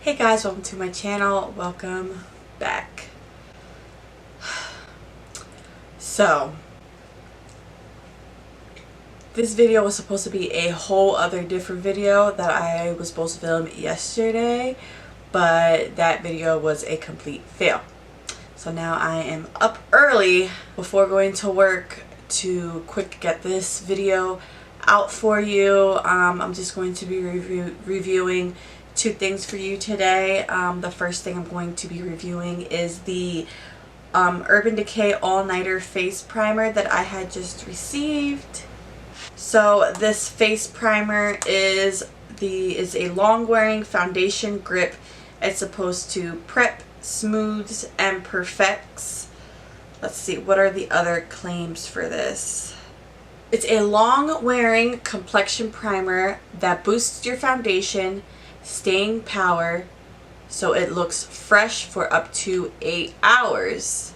Hey guys, welcome to my channel. Welcome back. So, this video was supposed to be a whole other different video that I was supposed to film yesterday, but that video was a complete fail. So now I am up early before going to work to quick get this video out for you. I'm just going to be reviewing two things for you today. The first thing I'm going to be reviewing is the Urban Decay All-Nighter Face Primer that I had just received. So this face primer is a long-wearing foundation grip. It's supposed to prep, smooths, and perfects. Let's see, what are the other claims for this? It's a long-wearing complexion primer that boosts your foundation staying power so it looks fresh for up to 8 hours.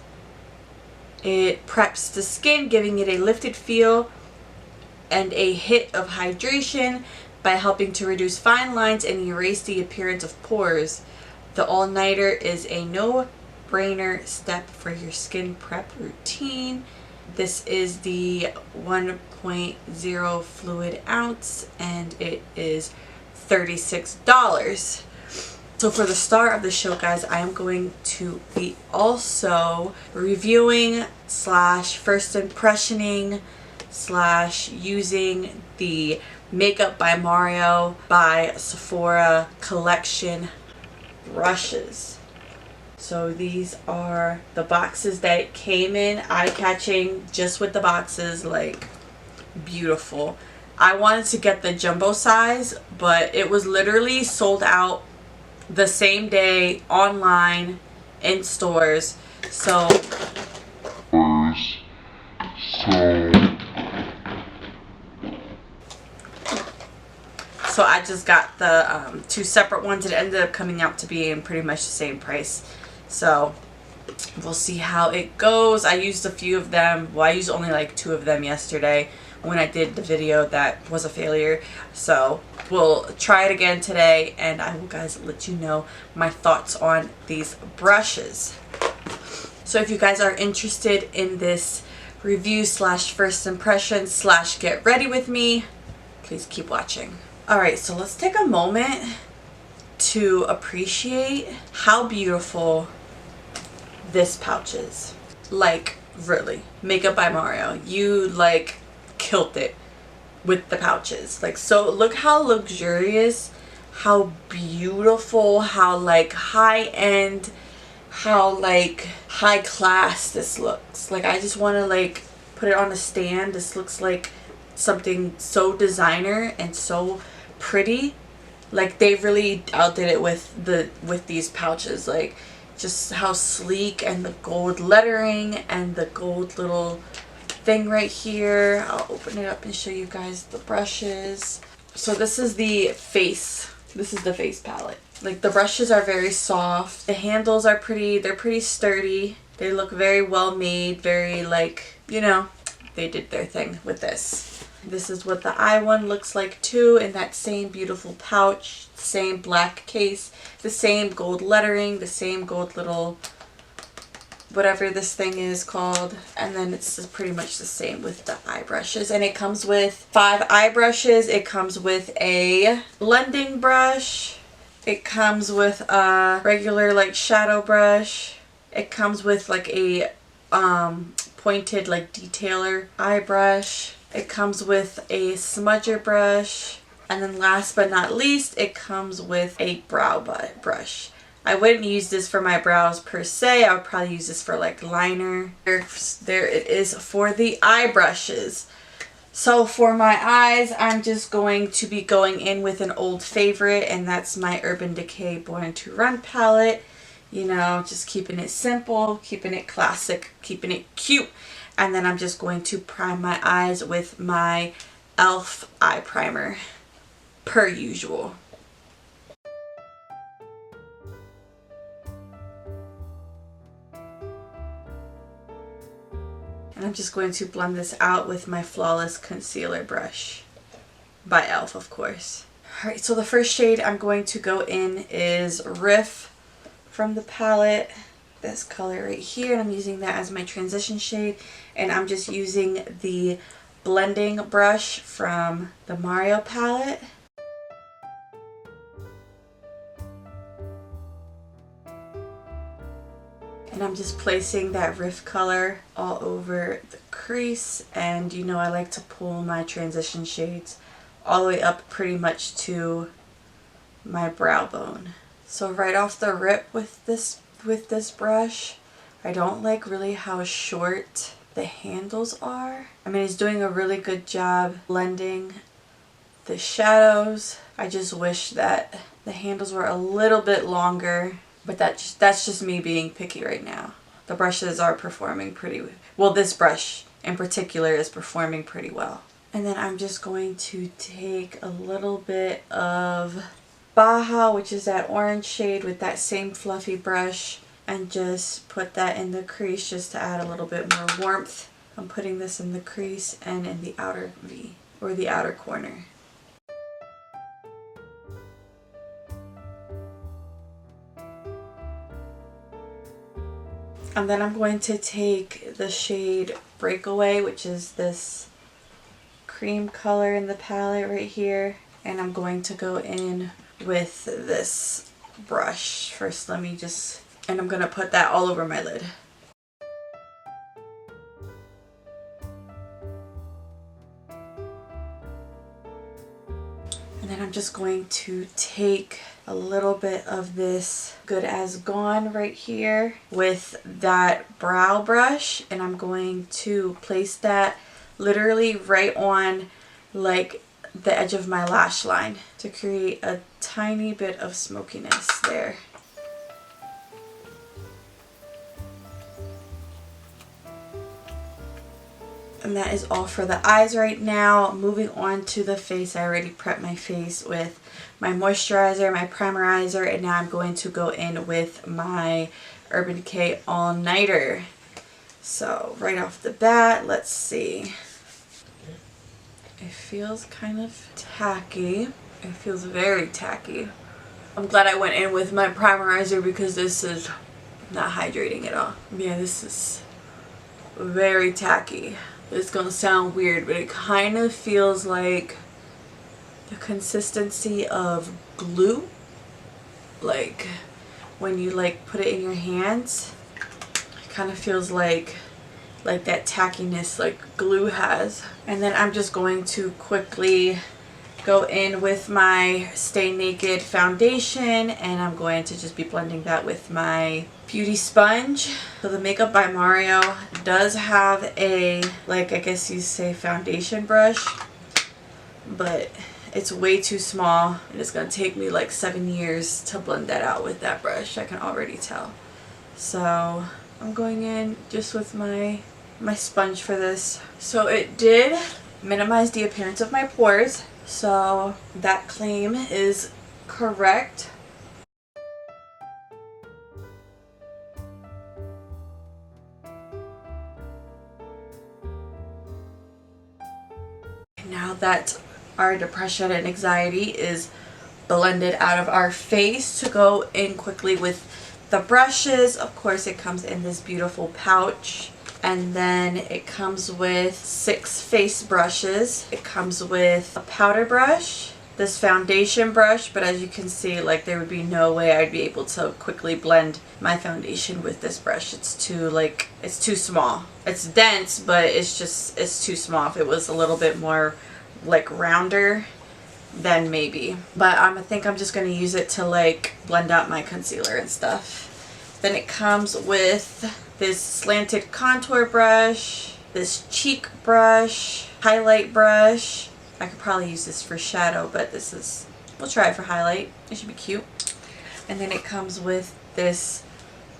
It preps the skin, giving it a lifted feel and a hit of hydration by helping to reduce fine lines and erase the appearance of pores. The all-nighter is a no-brainer step for your skin prep routine. This is the 1.0 fluid ounce and it is $36. So for the start of the show, guys, I am going to be also reviewing slash first impressioning slash using the Makeup by Mario by Sephora collection brushes. So these are the boxes that it came in, eye-catching just with the boxes, like beautiful. I wanted to get the jumbo size, but it was literally sold out the same day online in stores. So I just got the two separate ones. It ended up coming out to be in pretty much the same price. So we'll see how it goes. I used a few of them. Well, I used only like 2 of them yesterday when I did the video that was a failure. So we'll try it again today and I will guys let you know my thoughts on these brushes. So if you guys are interested in this review slash first impression slash get ready with me, please keep watching. Alright, so let's take a moment to appreciate how beautiful this pouch is. Like, really. Makeup by Mario. You like killed it with the pouches. Like, so look how luxurious, how beautiful, how like high-end, how like high class this looks. Like, I just want to like put it on a stand. This looks like something so designer and so pretty. Like, they really outdid it with these pouches. Like, just how sleek, and the gold lettering and the gold little thing right here. I'll open it up and show you guys the brushes. So this is the face. This is the face palette. Like, the brushes are very soft. The handles are pretty, they're pretty sturdy. They look very well made, very like, you know, they did their thing with this. This is what the eye one looks like too, in that same beautiful pouch, same black case, the same gold lettering, the same gold little whatever this thing is called, and then it's pretty much the same with the eye brushes. And it comes with 5 eye brushes. It comes with a blending brush. It comes with a regular like shadow brush. It comes with like a pointed like detailer eye brush. It comes with a smudger brush, and then last but not least, it comes with a brow brush. I wouldn't use this for my brows per se. I would probably use this for like liner. There it is for the eye brushes. So for my eyes, I'm just going to be going in with an old favorite, and that's my Urban Decay Born to Run palette. You know, just keeping it simple, keeping it classic, keeping it cute. And then I'm just going to prime my eyes with my e.l.f. eye primer, per usual. And I'm just going to blend this out with my Flawless Concealer brush by e.l.f. of course. Alright, so the first shade I'm going to go in is Riff from the palette. This color right here, and I'm using that as my transition shade. And I'm just using the blending brush from the Mario palette. And I'm just placing that Riff color all over the crease. And you know I like to pull my transition shades all the way up pretty much to my brow bone. So right off the rip with this brush, I don't like really how short the handles are. I mean, it's doing a really good job blending the shadows. I just wish that the handles were a little bit longer. But that's just me being picky right now. The brushes are performing pretty well. This brush in particular is performing pretty well. And then I'm just going to take a little bit of Baja, which is that orange shade, with that same fluffy brush, and just put that in the crease just to add a little bit more warmth. I'm putting this in the crease and in the outer V, or the outer corner. And then I'm going to take the shade Breakaway, which is this cream color in the palette right here. And I'm going to go in with this brush. First, and I'm going to put that all over my lid. And then I'm just going to take a little bit of this Good As Gone right here with that brow brush, and I'm going to place that literally right on like the edge of my lash line to create a tiny bit of smokiness there. And that is all for the eyes right now. Moving on to the face, I already prepped my face with my moisturizer, my primerizer, and now I'm going to go in with my Urban Decay All Nighter. So right off the bat, let's see. It feels kind of tacky. It feels very tacky. I'm glad I went in with my primerizer because this is not hydrating at all. Yeah, this is very tacky. It's gonna sound weird, but it kind of feels like the consistency of glue. Like when you like put it in your hands, it kind of feels like that tackiness like glue has. And then I'm just going to quickly go in with my Stay Naked foundation, and I'm going to just be blending that with my beauty sponge. So the Makeup by Mario does have a, like, I guess you say foundation brush, but it's way too small, and it's gonna take me like 7 years to blend that out with that brush. I can already tell. So I'm going in just with my sponge for this. So it did minimize the appearance of my pores, so that claim is correct. Now that our depression and anxiety is blended out of our face, to go in quickly with the brushes. Of course, it comes in this beautiful pouch, and then it comes with 6 face brushes. It comes with a powder brush, this foundation brush, but as you can see, like, there would be no way I'd be able to quickly blend my foundation with this brush. It's too small. It's dense, but it's too small. If it was a little bit more like rounder, then maybe. But I think I'm just going to use it to like blend out my concealer and stuff. Then it comes with this slanted contour brush, this cheek brush, highlight brush. I could probably use this for shadow, but we'll try it for highlight. It should be cute. And then it comes with this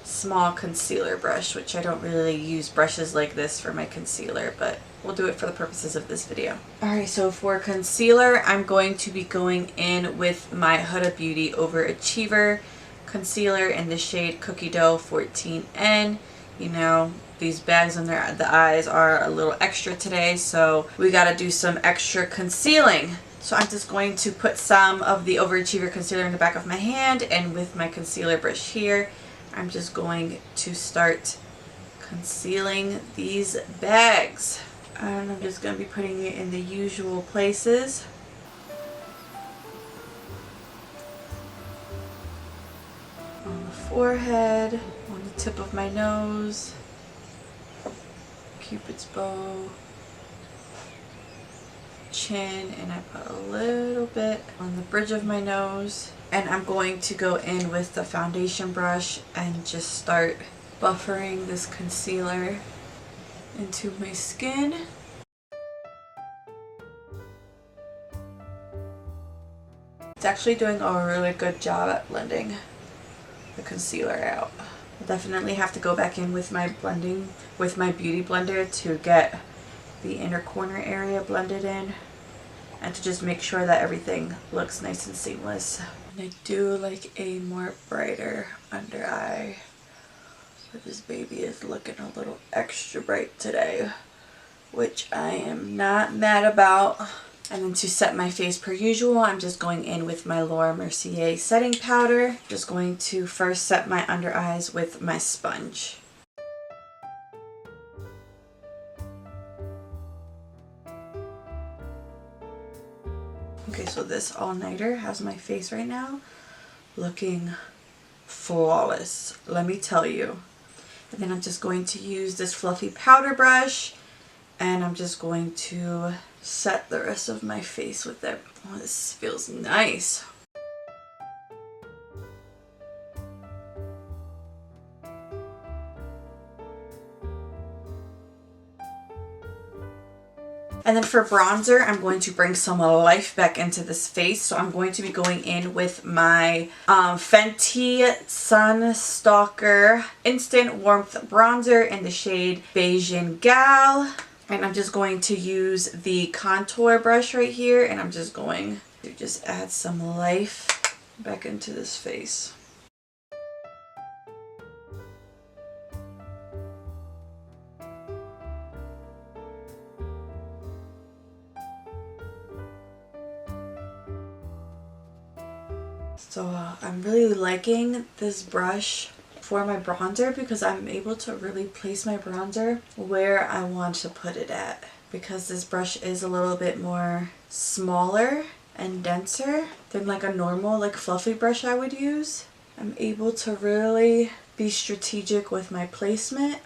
small concealer brush, which I don't really use brushes like this for my concealer, but we'll do it for the purposes of this video. Alright, so for concealer, I'm going to be going in with my Huda Beauty Overachiever concealer in the shade Cookie Dough 14N. You know, these bags under the eyes are a little extra today, so we gotta do some extra concealing. So I'm just going to put some of the Overachiever concealer in the back of my hand, and with my concealer brush here, I'm just going to start concealing these bags. And I'm just going to be putting it in the usual places. On the forehead, on the tip of my nose, Cupid's bow, chin, and I put a little bit on the bridge of my nose. And I'm going to go in with the foundation brush and just start buffering this concealer into my skin. It's actually doing a really good job at blending the concealer out. I'll definitely have to go back in with my blending, with my beauty blender, to get the inner corner area blended in and to just make sure that everything looks nice and seamless. And I do like a more brighter under eye. But this baby is looking a little extra bright today, which I am not mad about. And then to set my face per usual, I'm just going in with my Mercier setting powder. Just going to first set my under eyes with my sponge. Okay, so this all-nighter has my face right now looking flawless, let me tell you. And then I'm just going to use this fluffy powder brush, and I'm just going to set the rest of my face with it. Oh, this feels nice. And then for bronzer, I'm going to bring some life back into this face. So I'm going to be going in with my Fenty Stalk'r Instant Warmth Bronzer in the shade Bajan Gyal. And I'm just going to use the contour brush right here, and I'm just going to just add some life back into this face. So I'm really liking this brush for my bronzer because I'm able to really place my bronzer where I want to put it at, because this brush is a little bit more smaller and denser than like a normal like fluffy brush I would use. I'm able to really be strategic with my placement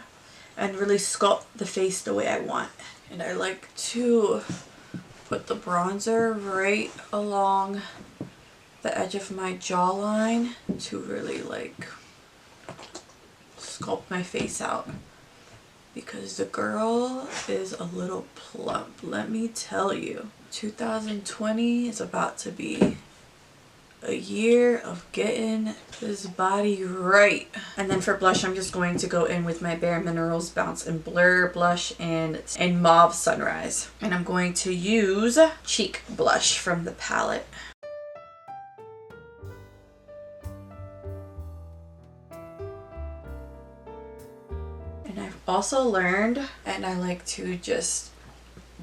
and really sculpt the face the way I want. And I like to put the bronzer right along the edge of my jawline to really like sculpt my face out, because the girl is a little plump, let me tell you. 2020 is about to be a year of getting this body right. And then for blush, I'm just going to go in with my Bare Minerals Bounce and Blurr blush in Mauve Sunrise. And I'm going to use Cheek blush from the palette. Also learned, and I like to just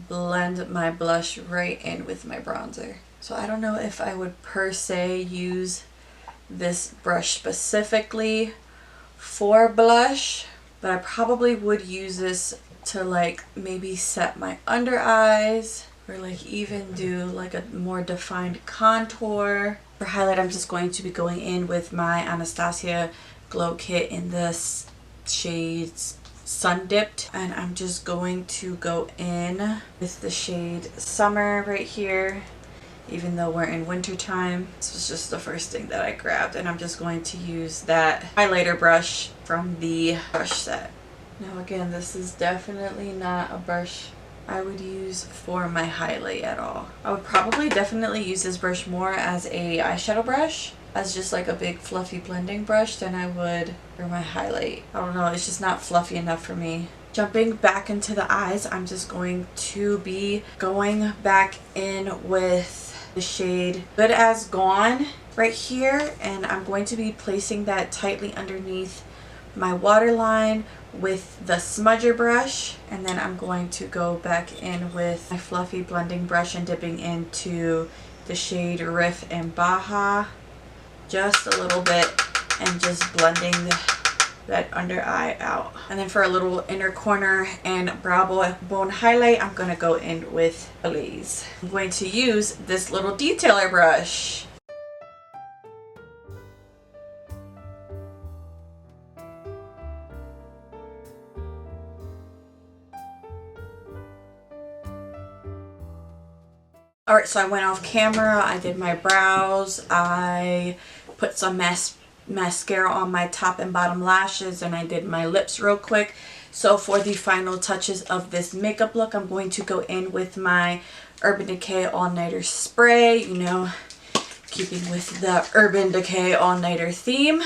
blend my blush right in with my bronzer. So I don't know if I would per se use this brush specifically for blush, but I probably would use this to like maybe set my under eyes, or like even do like a more defined contour. For highlight, I'm just going to be going in with my Anastasia Glow Kit in this shades Sun Dipped, and I'm just going to go in with the shade Summer right here, even though we're in winter time. This was just the first thing that I grabbed, and I'm just going to use that highlighter brush from the brush set. Now again, this is definitely not a brush I would use for my highlight at all. I would probably definitely use this brush more as a eyeshadow brush, as just like a big fluffy blending brush, than I would for my highlight. I don't know, it's just not fluffy enough for me. Jumping back into the eyes, I'm just going to be going back in with the shade Good As Gone right here, and I'm going to be placing that tightly underneath my waterline with the smudger brush, and then I'm going to go back in with my fluffy blending brush and dipping into the shade Riff and Baja just a little bit and just blending that under eye out. And then for a little inner corner and brow bone highlight, I'm going to go in with Blaze. I'm going to use this little detailer brush. Alright, so I went off camera, I did my brows, I put some mascara on my top and bottom lashes, and I did my lips real quick. So for the final touches of this makeup look, I'm going to go in with my Urban Decay All Nighter Spray, you know, keeping with the Urban Decay All Nighter theme.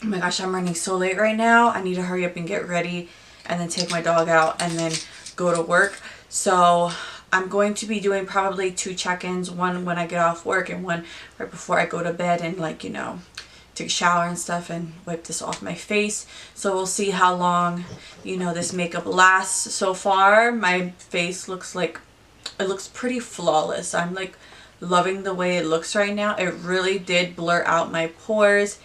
Oh my gosh, I'm running so late right now. I need to hurry up and get ready and then take my dog out and then go to work. So I'm going to be doing probably 2 check-ins, one when I get off work and one right before I go to bed, and like, you know, take a shower and stuff and wipe this off my face. So we'll see how long, you know, this makeup lasts. So far my face looks like, it looks pretty flawless. I'm like loving the way it looks right now. It really did blur out my pores,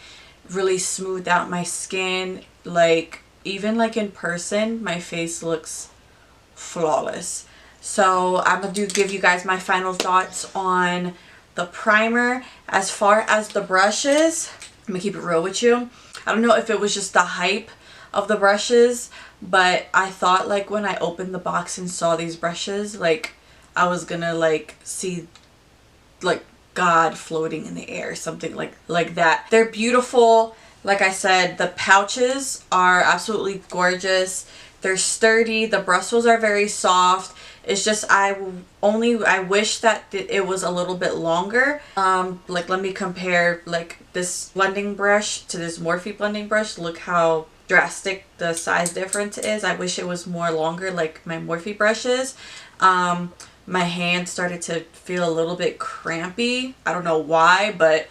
really smoothed out my skin. Like even like in person, my face looks flawless. So I'm gonna give you guys my final thoughts on the primer. As far as the brushes, I'm gonna keep it real with you. I don't know if it was just the hype of the brushes, but I thought like when I opened the box and saw these brushes, like I was gonna like see like God floating in the air, something like that. They're beautiful. Like I said, the pouches are absolutely gorgeous. They're sturdy. The bristles are very soft. It's just I wish that it was a little bit longer. Like let me compare like this blending brush to this Morphe blending brush. Look how drastic the size difference is. I wish it was more longer like my Morphe brushes. My hand started to feel a little bit crampy. I don't know why, but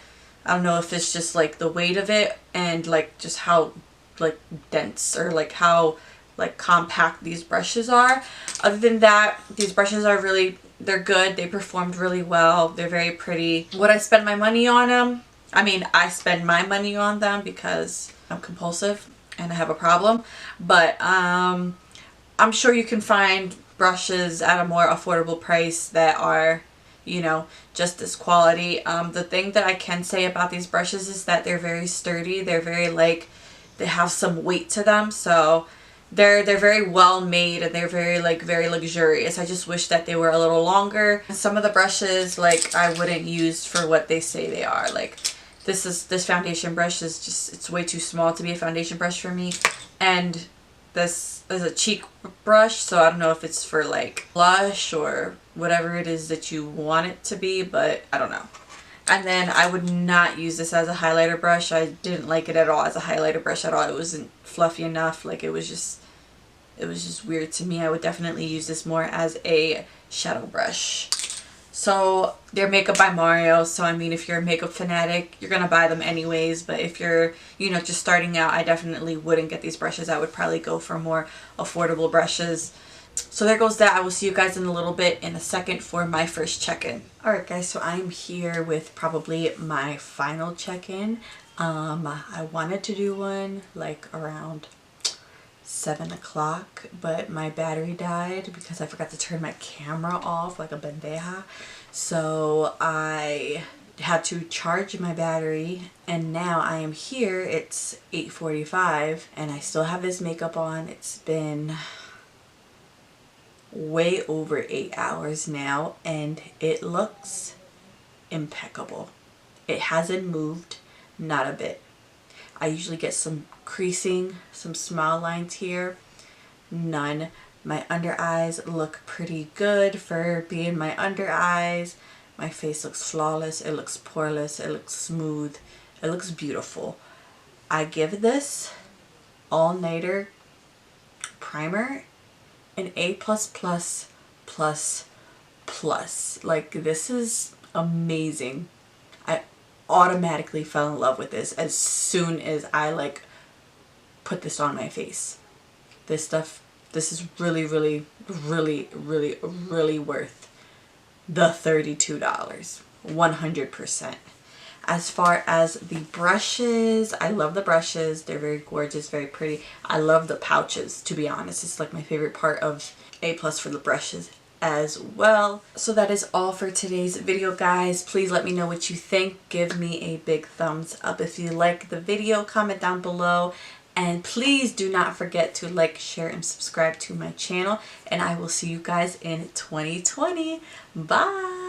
I don't know if it's just like the weight of it and like just how like dense or like how like compact these brushes are. Other than that, these brushes are really, they're good. They performed really well. They're very pretty. Would I spend my money on them? I mean, I spend my money on them because I'm compulsive and I have a problem. But I'm sure you can find brushes at a more affordable price that are, you know, just this quality. The thing that I can say about these brushes is that they're very sturdy. They're very like, they have some weight to them. So they're very well made and they're very luxurious. I just wish that they were a little longer. Some of the brushes like I wouldn't use for what they say they are. Like this foundation brush is just, it's way too small to be a foundation brush for me. And this is a cheek brush, so I don't know if it's for like blush or whatever it is that you want it to be, but I don't know. And then I would not use this as a highlighter brush. I didn't like it at all as a highlighter brush at all. It wasn't fluffy enough. Like it was just weird to me. I would definitely use this more as a shadow brush. So they're Makeup by Mario. So I mean, if you're a makeup fanatic, you're gonna buy them anyways. But if you're, you know, just starting out, I definitely wouldn't get these brushes. I would probably go for more affordable brushes. So there goes that. I will see you guys in a little bit in a second for my first check-in. Alright guys, so I'm here with probably my final check-in. I wanted to do one like around 7 o'clock, but my battery died because I forgot to turn my camera off like a bandeja. So I had to charge my battery, and now I am here. It's 8:45 and I still have this makeup on. It's been way over 8 hours now and it looks impeccable. It hasn't moved, not a bit. I usually get some creasing, some smile lines here, none. My under eyes look pretty good for being my under eyes. My face looks flawless, it looks poreless, it looks smooth, it looks beautiful. I give this all-nighter primer an A++ plus plus. Like, this is amazing. I automatically fell in love with this as soon as I like put this on my face. This stuff, this is really, really, really, really, really worth the $32. 100%. As far as the brushes, I love the brushes. They're very gorgeous, very pretty. I love the pouches, to be honest. It's like my favorite part of A+ for the brushes as well. So that is all for today's video, guys. Please let me know what you think. Give me a big thumbs up if you like the video. Comment down below. And please do not forget to like, share, and subscribe to my channel. And I will see you guys in 2020. Bye!